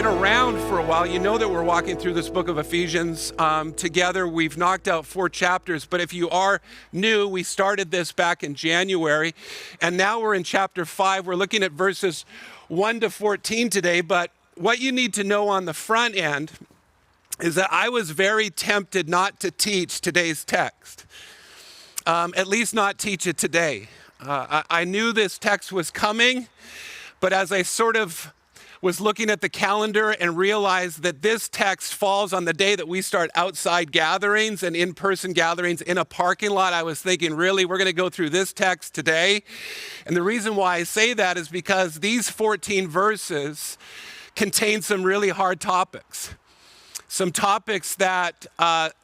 been around for a while, you know that we're walking through this book of Ephesians together. We've knocked out 4 chapters, but if you are new, we started this back in January, and now we're in chapter 5. We're looking at verses 1 to 14 today, but what you need to know on the front end is that I was very tempted not to teach today's text, at least not teach it today. I knew this text was coming, but as I sort of was looking at the calendar and realized that this text falls on the day that we start outside gatherings and in-person gatherings in a parking lot, I was thinking, really, we're going to go through this text today? And the reason why I say that is because these 14 verses contain some really hard topics. Some topics that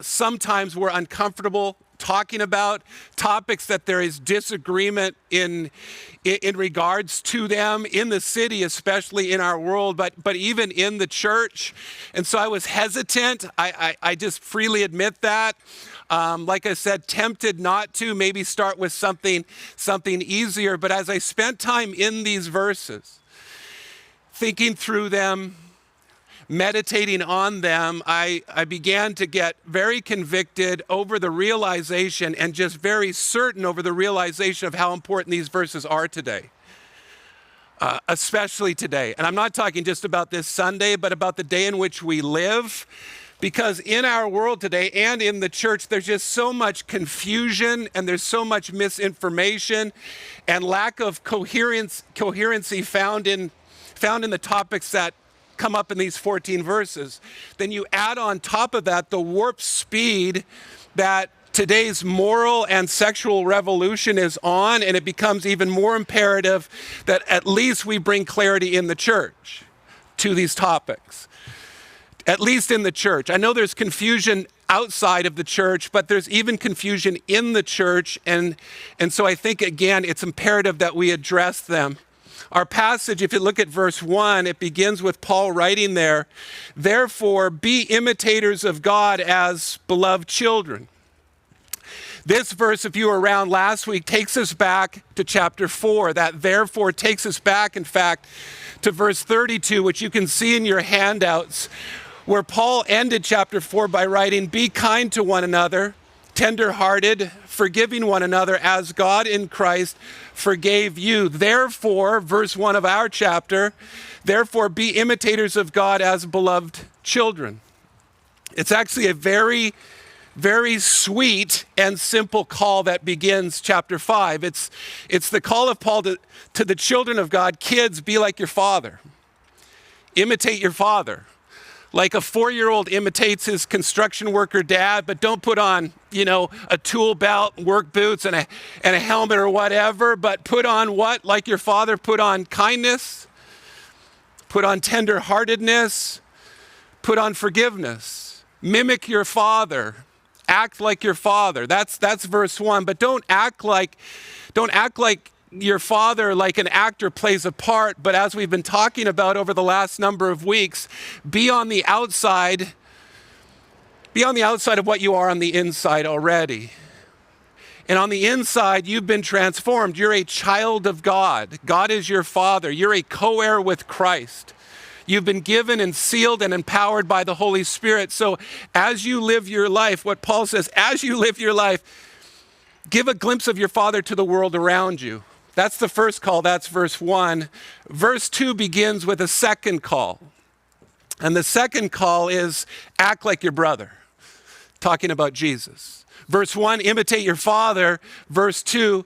sometimes we're uncomfortable talking about, topics that there is disagreement in regards to them in the city, especially in our world, but even in the church. And so I was hesitant. I just freely admit that. Like I said, tempted not to maybe start with something easier. But as I spent time in these verses, thinking through them, meditating on them, I began to get very convicted over the realization and just very certain over the realization of how important these verses are today, especially today. And I'm not talking just about this Sunday, but about the day in which we live. Because in our world today and in the church, there's just so much confusion and there's so much misinformation and lack of coherency found in the topics that come up in these 14 verses. Then you add on top of that the warp speed that today's moral and sexual revolution is on, and it becomes even more imperative that at least we bring clarity in the church to these topics. At least in the church. I know there's confusion outside of the church, but there's even confusion in the church, and so I think, again, it's imperative that we address them. Our passage, if you look at verse 1, it begins with Paul writing there, "Therefore, be imitators of God as beloved children." This verse, if you were around last week, takes us back to chapter 4. That therefore takes us back, in fact, to verse 32, which you can see in your handouts, where Paul ended chapter 4 by writing, "Be kind to one another, tender-hearted, forgiving one another as God in Christ forgave you. Therefore," verse 1 of our chapter, "therefore be imitators of God as beloved children." It's actually a very, very sweet and simple call that begins chapter 5. It's the call of Paul to the children of God. Kids, be like your father. Imitate your father. Like a 4-year-old imitates his construction worker dad, but don't put on, a tool belt, work boots, and a helmet or whatever, but put on what? Like your father, put on kindness, put on tenderheartedness, put on forgiveness. Mimic your father. Act like your father. That's verse 1. But don't act like your father, like an actor plays a part, but as we've been talking about over the last number of weeks, be on the outside of what you are on the inside already. And on the inside, you've been transformed. You're a child of God. God is your father. You're a co-heir with Christ. You've been given and sealed and empowered by the Holy Spirit. So as you live your life, what Paul says, as you live your life, give a glimpse of your father to the world around you. That's the first call. That's verse 1. Verse 2 begins with a second call. And the second call is act like your brother, talking about Jesus. Verse 1, imitate your father. Verse 2,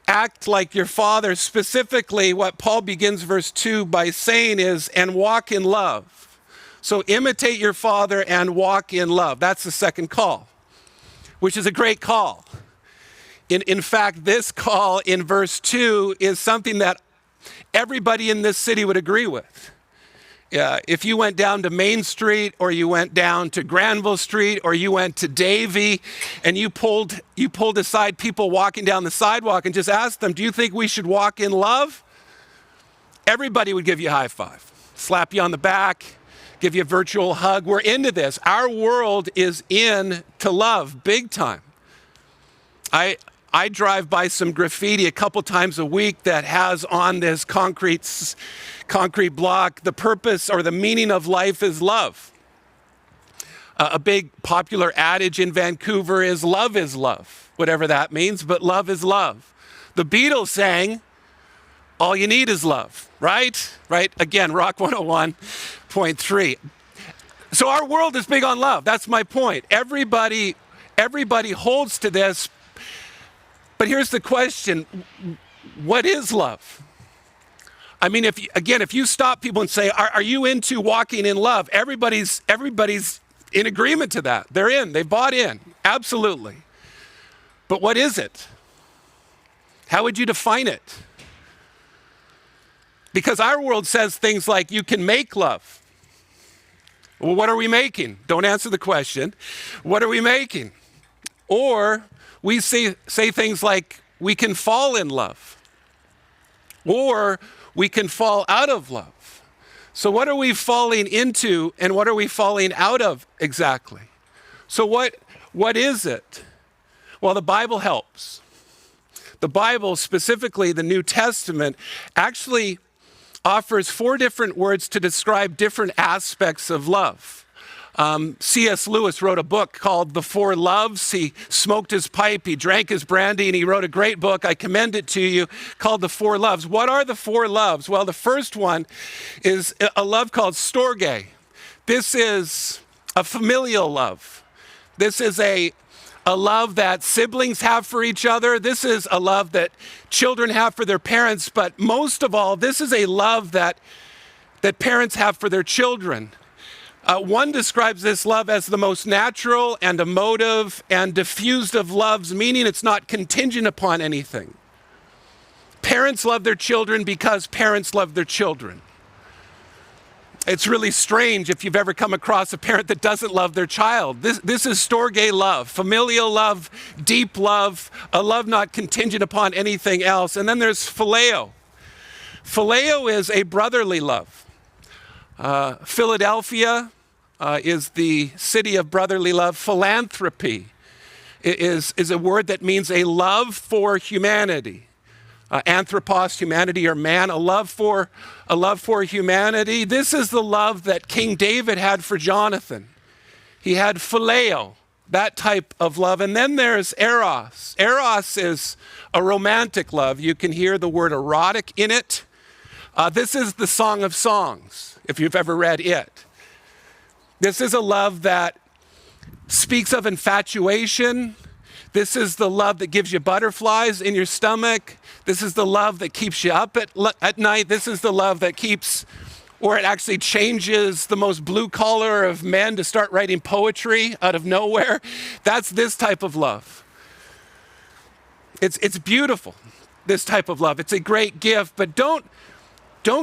act like your father. Specifically, what Paul begins verse 2 by saying is, and walk in love. So imitate your father and walk in love. That's the second call, which is a great call. In fact, this call in verse 2 is something that everybody in this city would agree with. If you went down to Main Street, or you went down to Granville Street, or you went to Davie, and you pulled aside people walking down the sidewalk and just asked them, do you think we should walk in love? Everybody would give you a high five, slap you on the back, give you a virtual hug. We're into this. Our world is into love big time. I drive by some graffiti a couple times a week that has on this concrete block, the purpose or the meaning of life is love. A big popular adage in Vancouver is love, whatever that means, but love is love. The Beatles sang, all you need is love, right? Right? Again, Rock 101.3. So our world is big on love. That's my point. Everybody holds to this. But here's the question. What is love? I mean, if you stop people and say, are you into walking in love? Everybody's in agreement to that. They're in. They bought in. Absolutely. But what is it? How would you define it? Because our world says things like you can make love. Well, what are we making? Don't answer the question. What are we making? Or we say things like we can fall in love. Or we can fall out of love. So what are we falling into and what are we falling out of exactly? So what is it? Well, the Bible helps. The Bible, specifically the New Testament, actually offers 4 different words to describe different aspects of love. C.S. Lewis wrote a book called The Four Loves. He smoked his pipe, he drank his brandy, and he wrote a great book, I commend it to you, called The Four Loves. What are the 4 loves? Well, the first one is a love called storge. This is a familial love. This is a love that siblings have for each other. This is a love that children have for their parents. But most of all, this is a love that parents have for their children. One describes this love as the most natural and emotive and diffused of loves, meaning it's not contingent upon anything. Parents love their children because parents love their children. It's really strange if you've ever come across a parent that doesn't love their child. This is storge love, familial love, deep love, a love not contingent upon anything else. And then there's phileo. Phileo is a brotherly love. Philadelphia is the city of brotherly love. Philanthropy is a word that means a love for humanity. Anthropos, humanity or man, a love for humanity. This is the love that King David had for Jonathan. He had phileo, that type of love. And then there's eros. Eros is a romantic love. You can hear the word erotic in it. This is the Song of Songs, if you've ever read it. This is a love that speaks of infatuation. This is the love that gives you butterflies in your stomach. This is the love that keeps you up at night. This is the love that keeps, or it actually changes the most blue collar of men to start writing poetry out of nowhere. That's this type of love. It's beautiful, this type of love. It's a great gift, but don't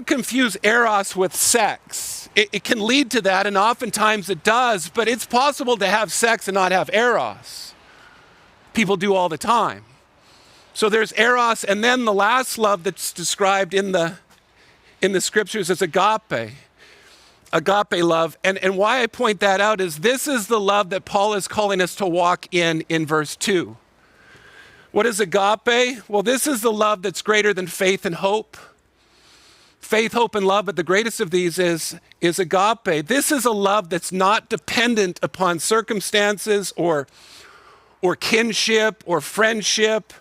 confuse eros with sex. It can lead to that, and oftentimes it does, but it's possible to have sex and not have eros. People do all the time. So there's eros, and then the last love that's described in the scriptures is agape love. And why I point that out is this is the love that Paul is calling us to walk in verse 2. What is agape? Well, this is the love that's greater than faith and hope. Faith, hope, and love, but the greatest of these is agape. This is a love that's not dependent upon circumstances or kinship or friendship.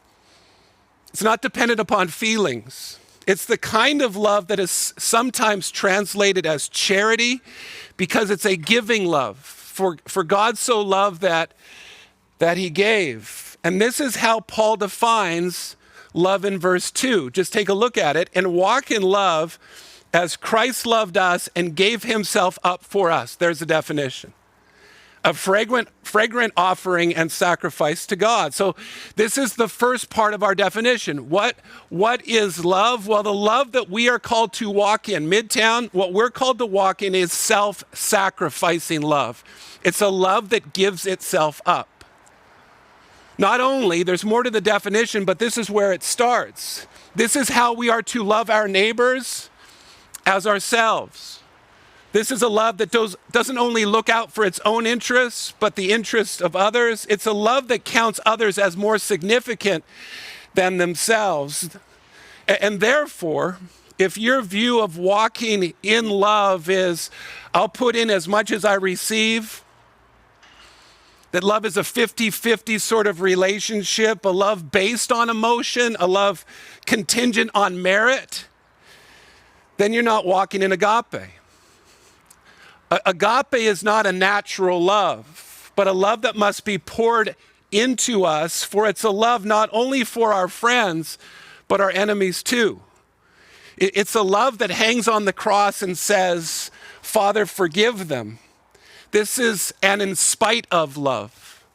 It's not dependent upon feelings. It's the kind of love that is sometimes translated as charity because it's a giving love. For God so loved that he gave. And this is how Paul defines love in verse 2. Just take a look at it. And walk in love as Christ loved us and gave himself up for us. There's the definition. A fragrant offering and sacrifice to God. So this is the first part of our definition. What is love? Well, the love that we are called to walk in. Midtown, what we're called to walk in is self-sacrificing love. It's a love that gives itself up. Not only, there's more to the definition, but this is where it starts. This is how we are to love our neighbors as ourselves. This is a love that doesn't only look out for its own interests, but the interests of others. It's a love that counts others as more significant than themselves. And therefore, if your view of walking in love is, I'll put in as much as I receive, that love is a 50-50 sort of relationship, a love based on emotion, a love contingent on merit, then you're not walking in agape. Agape is not a natural love, but a love that must be poured into us, for it's a love not only for our friends, but our enemies too. It's a love that hangs on the cross and says, Father, forgive them. This is an in spite of love,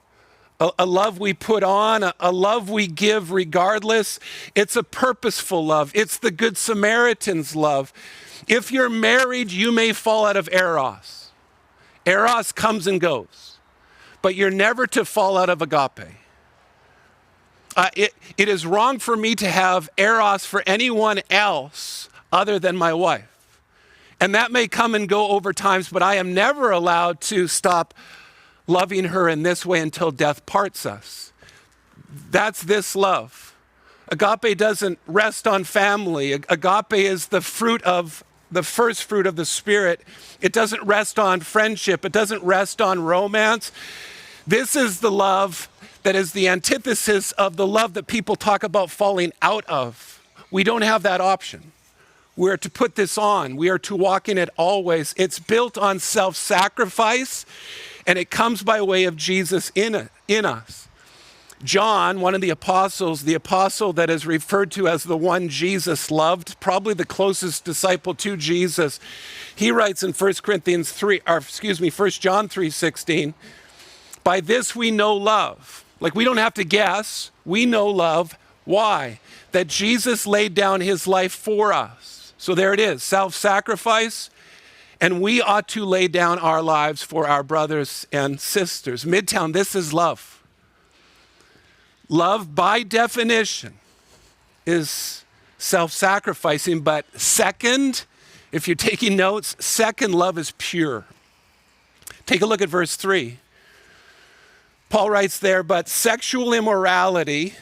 a love we put on, a love we give regardless. It's a purposeful love. It's the Good Samaritan's love. If you're married, you may fall out of eros. Eros comes and goes, but you're never to fall out of agape. It is wrong for me to have eros for anyone else other than my wife. And that may come and go over times, but I am never allowed to stop loving her in this way until death parts us. That's this love. Agape doesn't rest on family. Agape is the first fruit of the Spirit. It doesn't rest on friendship. It doesn't rest on romance. This is the love that is the antithesis of the love that people talk about falling out of. We don't have that option. We are to put this on. We are to walk in it always. It's built on self-sacrifice, and it comes by way of Jesus in us. John, one of the apostles, the apostle that is referred to as the one Jesus loved, probably the closest disciple to Jesus, he writes in 1 John 3:16, by this we know love. Like, we don't have to guess. We know love. Why? That Jesus laid down his life for us. So there it is, self-sacrifice. And we ought to lay down our lives for our brothers and sisters. Midtown, this is love. Love, by definition, is self-sacrificing. But second, if you're taking notes, second, love is pure. Take a look at verse 3. Paul writes there, but sexual immorality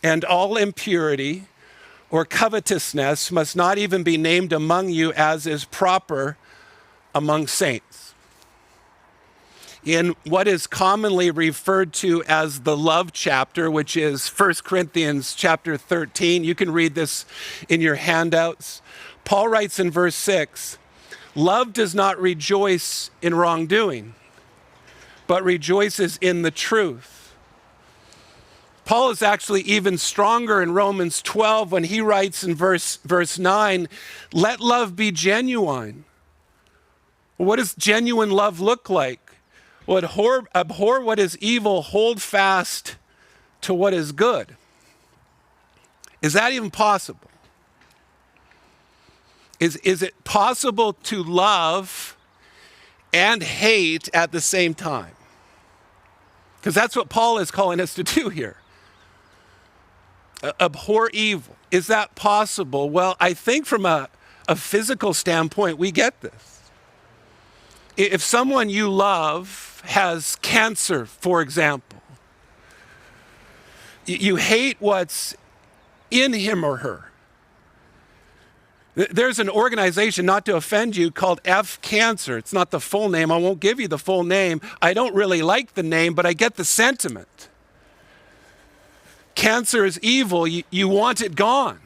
and all impurity or covetousness must not even be named among you as is proper among saints. In what is commonly referred to as the love chapter, which is 1 Corinthians chapter 13, you can read this in your handouts. Paul writes in verse 6, love does not rejoice in wrongdoing, but rejoices in the truth. Paul is actually even stronger in Romans 12 when he writes in verse 9, let love be genuine. What does genuine love look like? Well, abhor what is evil, hold fast to what is good. Is that even possible? Is it possible to love and hate at the same time? Because that's what Paul is calling us to do here. Abhor evil. Is that possible? Well, I think from a physical standpoint, we get this. If someone you love has cancer, for example, you hate what's in him or her. There's an organization, not to offend you, called F Cancer. It's not the full name. I won't give you the full name. I don't really like the name, but I get the sentiment. Cancer is evil. You want it gone.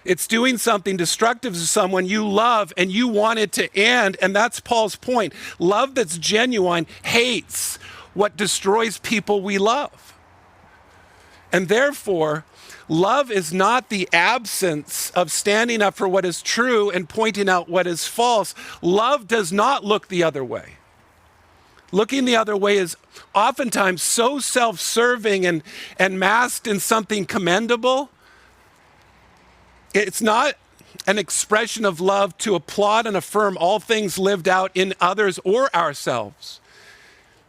It's doing something destructive to someone you love, and you want it to end. And that's Paul's point. Love that's genuine hates what destroys people we love. And therefore, love is not the absence of standing up for what is true and pointing out what is false. Love does not look the other way. Looking the other way is oftentimes so self-serving and masked in something commendable. It's not an expression of love to applaud and affirm all things lived out in others or ourselves.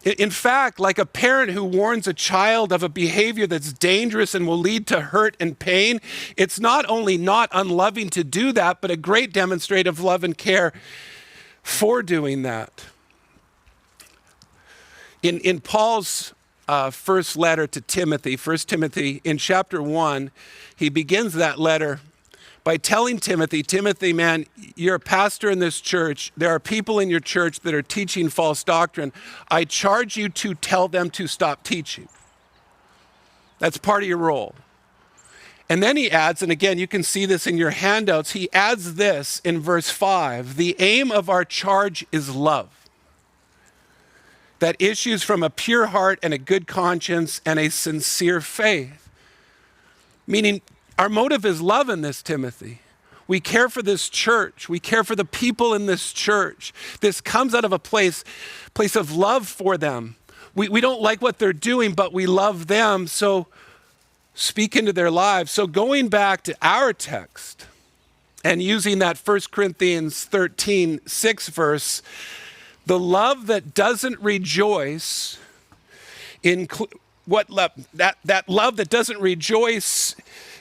In fact, like a parent who warns a child of a behavior that's dangerous and will lead to hurt and pain, it's not only not unloving to do that, but a great demonstration of love and care for doing that. In Paul's first letter to Timothy, 1 Timothy, in chapter 1, he begins that letter by telling Timothy, man, you're a pastor in this church. There are people in your church that are teaching false doctrine. I charge you to tell them to stop teaching. That's part of your role. And then he adds, and again, you can see this in your handouts, he adds this in verse 5, the aim of our charge is love that issues from a pure heart and a good conscience and a sincere faith. Meaning, our motive is love in this, Timothy. We care for this church. We care for the people in this church. This comes out of a place of love for them. We don't like what they're doing, but we love them, so speak into their lives. So going back to our text and using that 1 Corinthians 13:6 verse, the love that doesn't rejoice that love that doesn't rejoice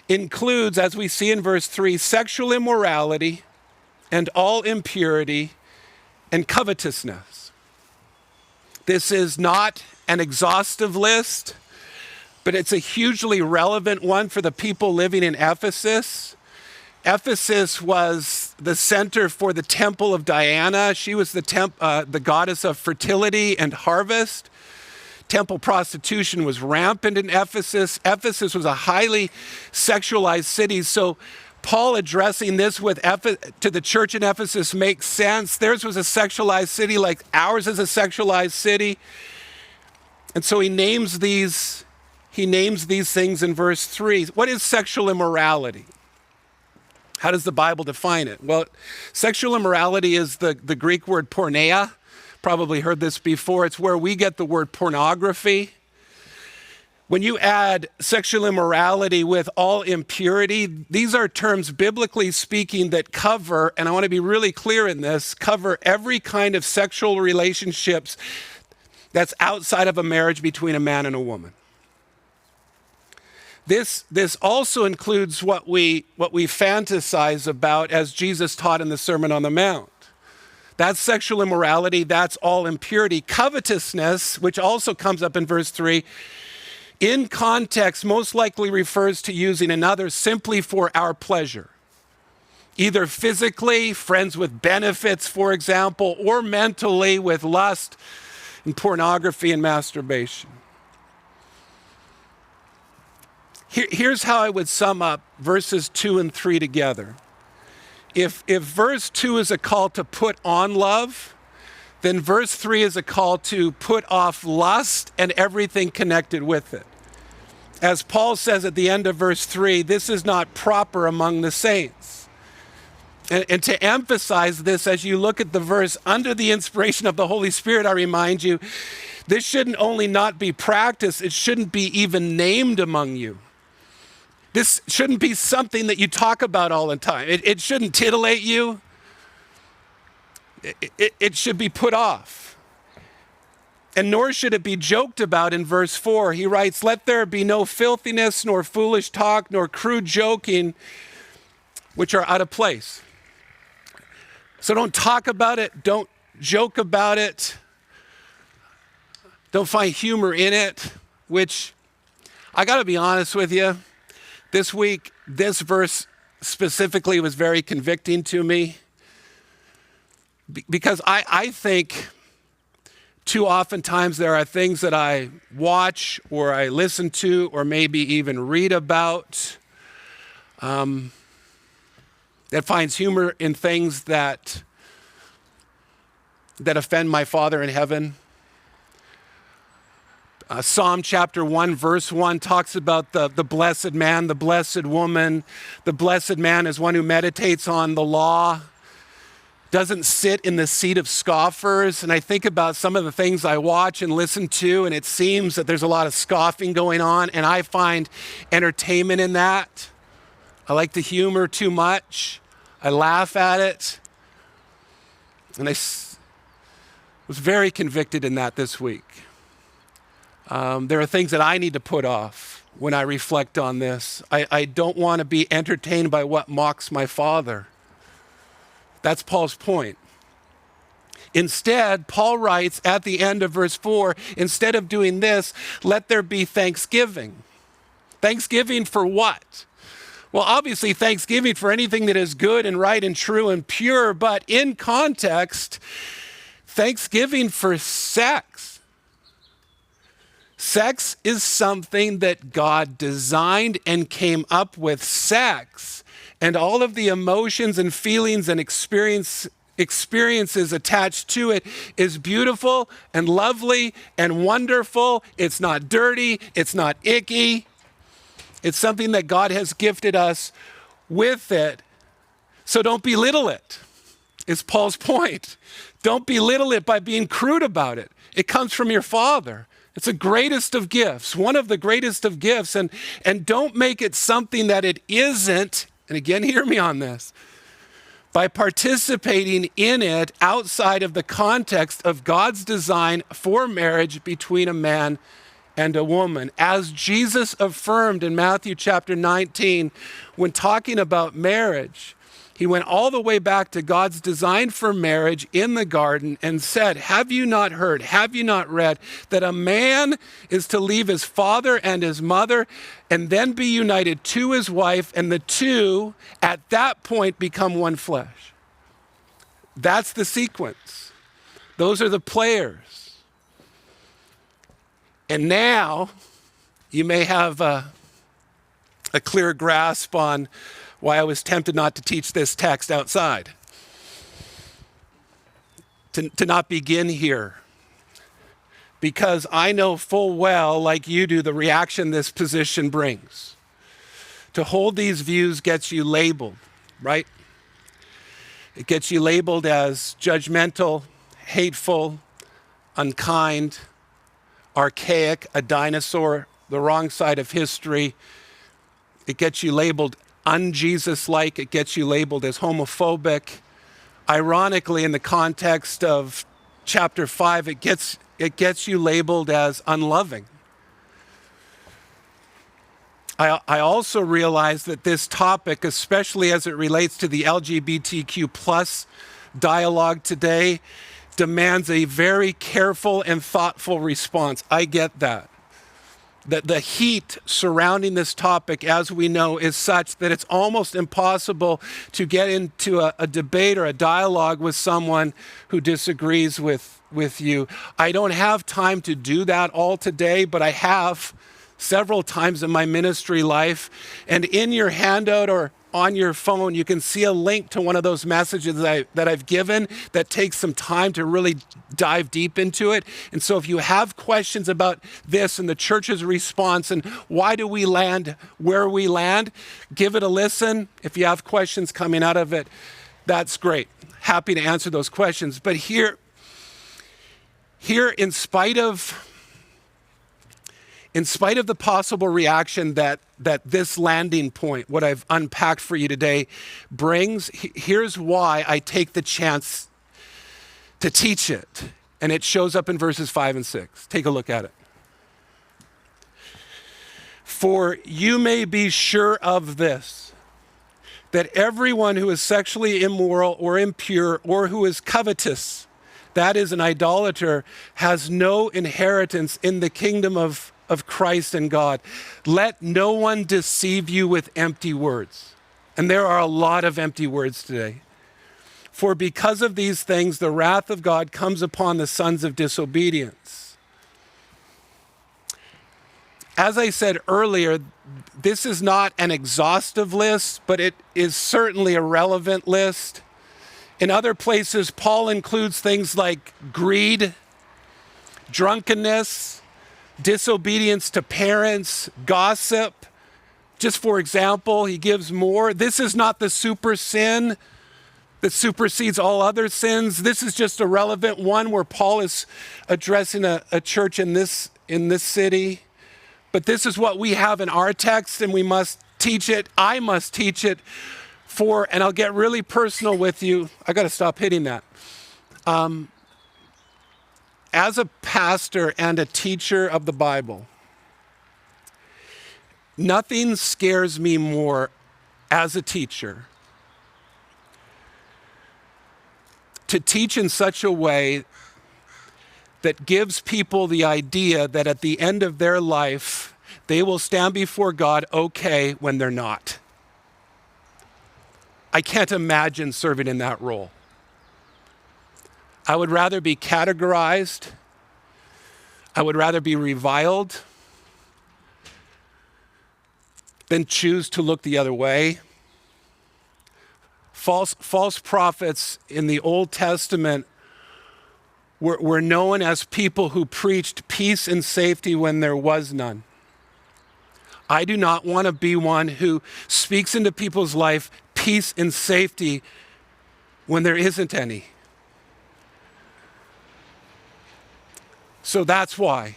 includes, as we see in verse 3, sexual immorality and all impurity and covetousness. This is not an exhaustive list, but it's a hugely relevant one for the people living in Ephesus. Ephesus was the center for the temple of Diana. She was the goddess of fertility and harvest. Temple prostitution was rampant in Ephesus. Ephesus was a highly sexualized city. So Paul addressing this to the church in Ephesus makes sense. Theirs was a sexualized city like ours is a sexualized city. And so he names these things in verse 3. What is sexual immorality? How does the Bible define it? Well, sexual immorality is the Greek word porneia. Probably heard this before. It's where we get the word pornography. When you add sexual immorality with all impurity, these are terms biblically speaking that cover, and I want to be really clear in this, cover every kind of sexual relationships that's outside of a marriage between a man and a woman. This also includes what we fantasize about as Jesus taught in the Sermon on the Mount. That's sexual immorality, that's all impurity. Covetousness, which also comes up in verse 3, in context most likely refers to using another simply for our pleasure. Either physically, friends with benefits, for example, or mentally with lust and pornography and masturbation. Here's how I would sum up verses 2 and 3 together. If verse 2 is a call to put on love, then verse 3 is a call to put off lust and everything connected with it. As Paul says at the end of verse 3, this is not proper among the saints. And to emphasize this, as you look at the verse, under the inspiration of the Holy Spirit, I remind you, this shouldn't only not be practiced, it shouldn't be even named among you. This shouldn't be something that you talk about all the time. It shouldn't titillate you. It should be put off. And nor should it be joked about in verse 4. He writes, let there be no filthiness, nor foolish talk, nor crude joking, which are out of place. So don't talk about it. Don't joke about it. Don't find humor in it, which I got to be honest with you. This week, this verse specifically was very convicting to me because I think too oftentimes there are things that I watch or I listen to or maybe even read about that finds humor in things that offend my Father in heaven. Psalm chapter 1, verse 1 talks about the blessed man, the blessed woman. The blessed man is one who meditates on the law, doesn't sit in the seat of scoffers. And I think about some of the things I watch and listen to, and it seems that there's a lot of scoffing going on, and I find entertainment in that. I like the humor too much. I laugh at it. And I was very convicted in that this week. There are things that I need to put off when I reflect on this. I don't want to be entertained by what mocks my Father. That's Paul's point. Instead, Paul writes at the end of verse 4, instead of doing this, let there be thanksgiving. Thanksgiving for what? Well, obviously, thanksgiving for anything that is good and right and true and pure, but in context, thanksgiving for sex. Sex is something that God designed and came up with. Sex and all of the emotions and feelings and experiences attached to it is beautiful and lovely and wonderful. It's not dirty. It's not icky. It's something that God has gifted us with it. So don't belittle it, is Paul's point. Don't belittle it by being crude about it. It comes from your Father. It's the greatest of gifts, one of the greatest of gifts. And don't make it something that it isn't. And again, hear me on this. By participating in it outside of the context of God's design for marriage between a man and a woman. As Jesus affirmed in Matthew chapter 19, when talking about marriage, he went all the way back to God's design for marriage in the garden and said, have you not heard, have you not read that a man is to leave his father and his mother and then be united to his wife, and the two at that point become one flesh? That's the sequence. Those are the players. And now you may have a clear grasp on why I was tempted not to teach this text outside, to not begin here. Because I know full well, like you do, the reaction this position brings. To hold these views gets you labeled, right? It gets you labeled as judgmental, hateful, unkind, archaic, a dinosaur, the wrong side of history. It gets you labeled un-Jesus-like. It gets you labeled as homophobic. Ironically, in the context of chapter 5, it gets you labeled as unloving. I also realize that this topic, especially as it relates to the LGBTQ plus dialogue today, demands a very careful and thoughtful response. I get that. That the heat surrounding this topic, as we know, is such that it's almost impossible to get into a debate or a dialogue with someone who disagrees with you. I don't have time to do that all today, but I have several times in my ministry life. And in your handout or on your phone, you can see a link to one of those messages that I've given that takes some time to really dive deep into it. And so if you have questions about this and the church's response and why do we land where we land, give it a listen. If you have questions coming out of it, that's great. Happy to answer those questions. But here in spite of the possible reaction that this landing point, what I've unpacked for you today, brings, here's why I take the chance to teach it. And it shows up in verses 5 and 6. Take a look at it. For you may be sure of this, that everyone who is sexually immoral or impure or who is covetous, that is an idolater, has no inheritance in the kingdom of Christ and God. Let no one deceive you with empty words. And there are a lot of empty words today. For because of these things, the wrath of God comes upon the sons of disobedience. As I said earlier, this is not an exhaustive list, but it is certainly a relevant list. In other places, Paul includes things like greed, drunkenness, disobedience to parents, gossip. Just for example, he gives more. This is not the super sin that supersedes all other sins. This is just a relevant one where Paul is addressing a church in this city. But this is what we have in our text, and we must teach it. I must teach it and I'll get really personal with you. I got to stop hitting that. As a pastor and a teacher of the Bible, nothing scares me more as a teacher to teach in such a way that gives people the idea that at the end of their life, they will stand before God okay when they're not. I can't imagine serving in that role. I would rather be categorized. I would rather be reviled than choose to look the other way. False prophets in the Old Testament were known as people who preached peace and safety when there was none. I do not want to be one who speaks into people's life peace and safety when there isn't any. So that's why.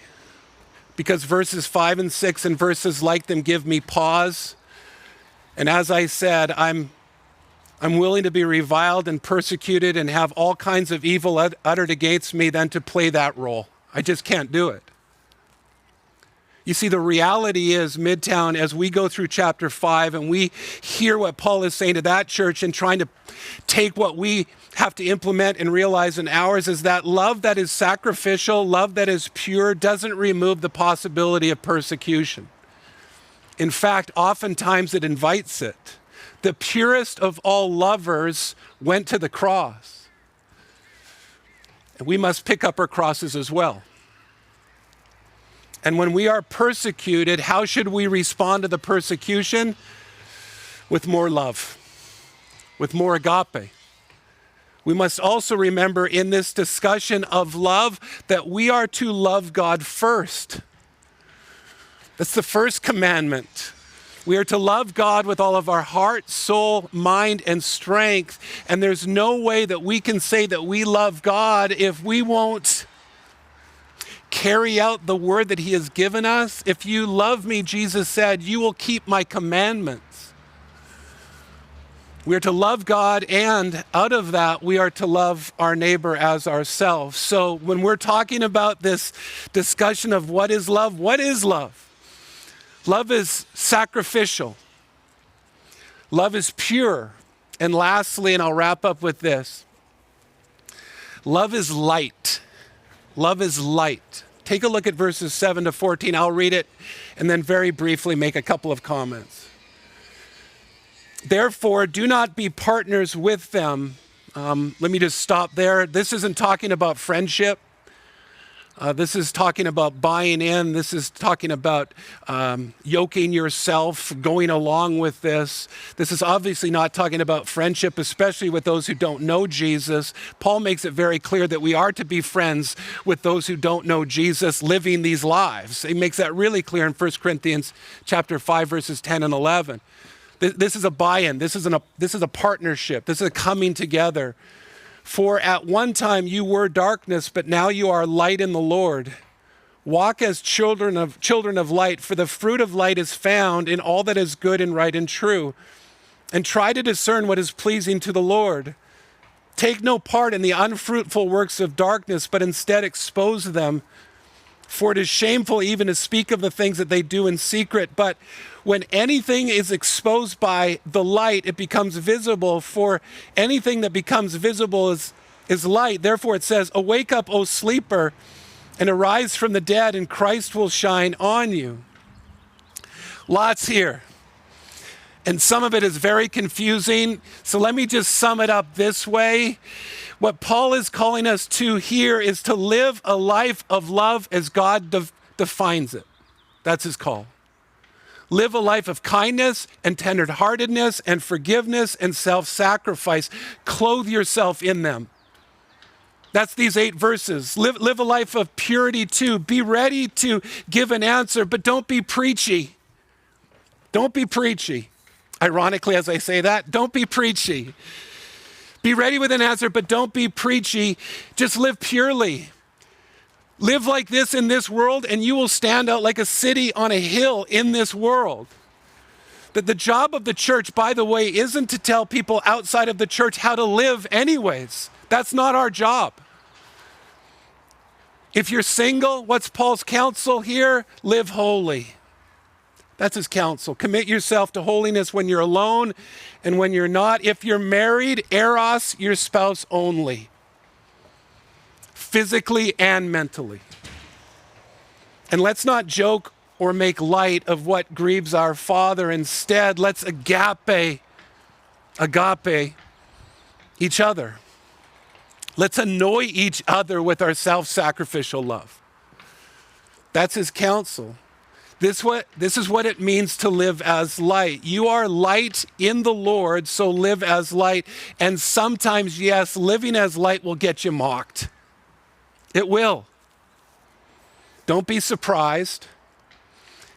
Because verses 5 and 6 and verses like them give me pause. And as I said, I'm willing to be reviled and persecuted and have all kinds of evil uttered against me than to play that role. I just can't do it. You see, the reality is, Midtown, as we go through chapter 5 and we hear what Paul is saying to that church and trying to take what we have to implement and realize in ours, is that love that is sacrificial, love that is pure, doesn't remove the possibility of persecution. In fact, oftentimes it invites it. The purest of all lovers went to the cross. And we must pick up our crosses as well. And when we are persecuted, how should we respond to the persecution? With more love, with more agape. We must also remember in this discussion of love that we are to love God first. That's the first commandment. We are to love God with all of our heart, soul, mind, and strength. And there's no way that we can say that we love God if we won't carry out the word that he has given us. If you love me, Jesus said, you will keep my commandments. We are to love God, and out of that, we are to love our neighbor as ourselves. So when we're talking about this discussion of what is love? Love is sacrificial. Love is pure. And lastly, and I'll wrap up with this, love is light. Love is light. Take a look at verses 7 to 14. I'll read it and then very briefly make a couple of comments. Therefore, do not be partners with them. Let me just stop there. This isn't talking about friendship. This is talking about buying in. This is talking about yoking yourself, going along with this. This is obviously not talking about friendship, especially with those who don't know Jesus. Paul makes it very clear that we are to be friends with those who don't know Jesus, living these lives. He makes that really clear in 1 Corinthians chapter 5, verses 10 and 11. This is a buy-in. This is a partnership. This is a coming together. For at one time you were darkness, but now you are light in the Lord. Walk as children of light, for the fruit of light is found in all that is good and right and true. And try to discern what is pleasing to the Lord. Take no part in the unfruitful works of darkness, but instead expose them. For it is shameful even to speak of the things that they do in secret. But when anything is exposed by the light, it becomes visible. For anything that becomes visible is light. Therefore it says, awake up, O sleeper, and arise from the dead, and Christ will shine on you. Lots here. And some of it is very confusing. So let me just sum it up this way. What Paul is calling us to here is to live a life of love as God defines it. That's his call. Live a life of kindness and tenderheartedness and forgiveness and self-sacrifice. Clothe yourself in them. That's these 8 verses. Live a life of purity too. Be ready to give an answer, but don't be preachy. Don't be preachy. Ironically, as I say that, don't be preachy. Be ready with an answer, but don't be preachy. Just live purely. Live like this in this world, and you will stand out like a city on a hill in this world. That the job of the church, by the way, isn't to tell people outside of the church how to live anyways. That's not our job. If you're single, what's Paul's counsel here? Live holy. That's his counsel. Commit yourself to holiness when you're alone and when you're not. If you're married, eros, your spouse only. physically and mentally. And let's not joke or make light of what grieves our Father. Instead, let's agape each other. Let's annoy each other with our self-sacrificial love. That's his counsel. This is what it means to live as light. You are light in the Lord, so live as light. And sometimes, yes, living as light will get you mocked. It will. Don't be surprised.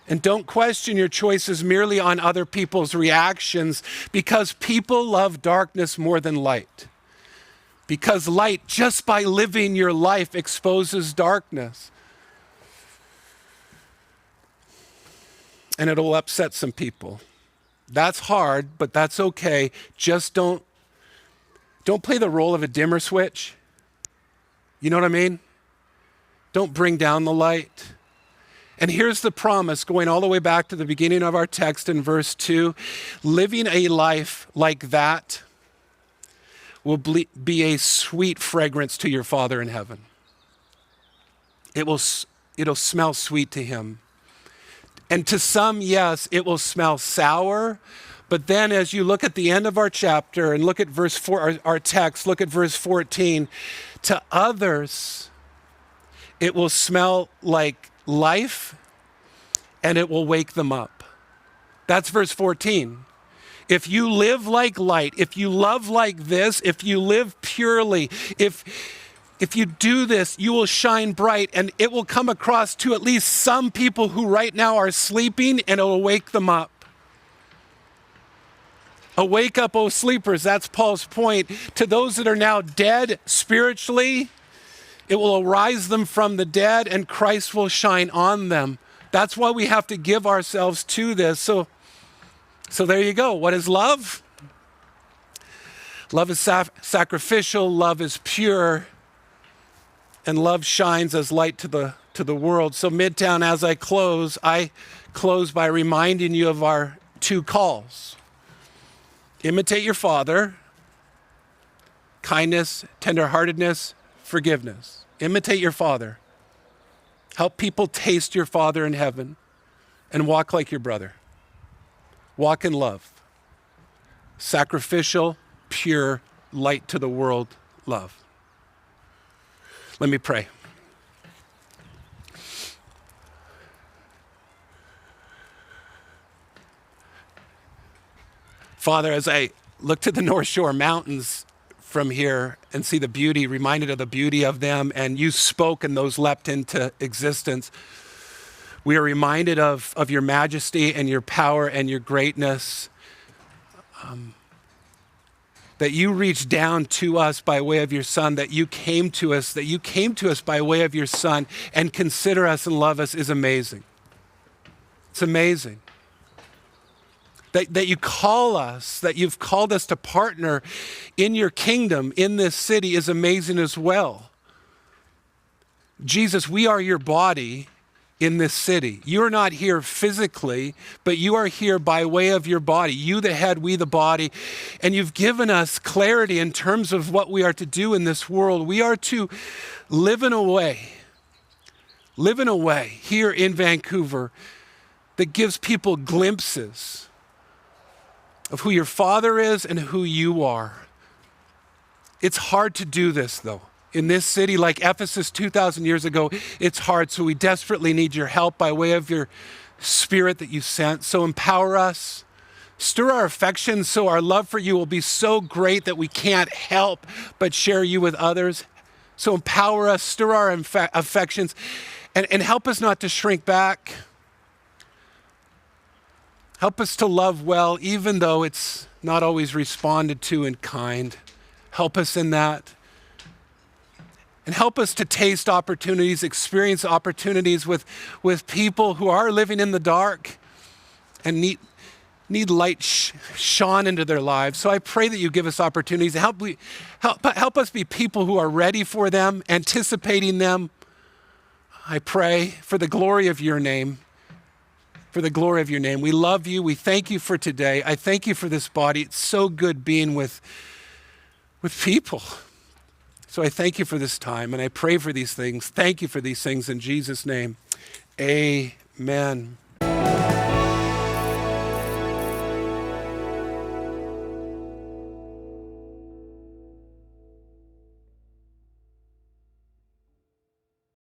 And don't question your choices merely on other people's reactions, because people love darkness more than light. Because light, just by living your life, exposes darkness. And it'll upset some people. That's hard, but that's okay. Just don't play the role of a dimmer switch. You know what I mean? Don't bring down the light. And here's the promise, going all the way back to the beginning of our text in verse 2. Living a life like that will be a sweet fragrance to your Father in heaven. It'll smell sweet to him. And to some, yes, it will smell sour. But then as you look at the end of our chapter and look at verse 4, our text, look at verse 14. To others, it will smell like life, and it will wake them up. That's verse 14. If you live like light, if you love like this, if you live purely, if you do this, you will shine bright, and it will come across to at least some people who right now are sleeping, and it will wake them up. Awake up, O sleepers. That's Paul's point. To those that are now dead spiritually, it will arise them from the dead, and Christ will shine on them. That's why we have to give ourselves to this. So there you go. What is love? Love is sacrificial. Love is pure. And love shines as light to the world. So Midtown, as I close by reminding you of our two calls. Imitate your Father. Kindness, tenderheartedness, forgiveness. Imitate your Father. Help people taste your Father in heaven, and walk like your brother. Walk in love. Sacrificial, pure, light to the world love. Let me pray. Father, as I look to the North Shore Mountains from here and see the beauty, reminded of the beauty of them, and you spoke and those leapt into existence, we are reminded of your majesty and your power and your greatness, that you reached down to us by way of your Son, that you came to us by way of your Son, and consider us and love us is amazing. It's amazing. That you call us, that you've called us to partner in your kingdom in this city is amazing as well. Jesus, we are your body in this city. You're not here physically, but you are here by way of your body. You the head, we the body. And you've given us clarity in terms of what we are to do in this world. We are to live in a way here in Vancouver that gives people glimpses of who your Father is and who you are. It's hard to do this, though. In this city, like Ephesus 2,000 years ago, it's hard. So we desperately need your help by way of your Spirit that you sent. So empower us. Stir our affections so our love for you will be so great that we can't help but share you with others. So empower us, stir our affections, and help us not to shrink back. Help us to love well, even though it's not always responded to in kind. Help us in that. And help us to taste opportunities, experience opportunities with people who are living in the dark and need light shone into their lives. So I pray that you give us opportunities. Help us be people who are ready for them, anticipating them. I pray for the glory of your name. For the glory of your name. We love you. We thank you for today. I thank you for this body. It's so good being with people. So I thank you for this time, and I pray for these things. Thank you for these things in Jesus' name. Amen.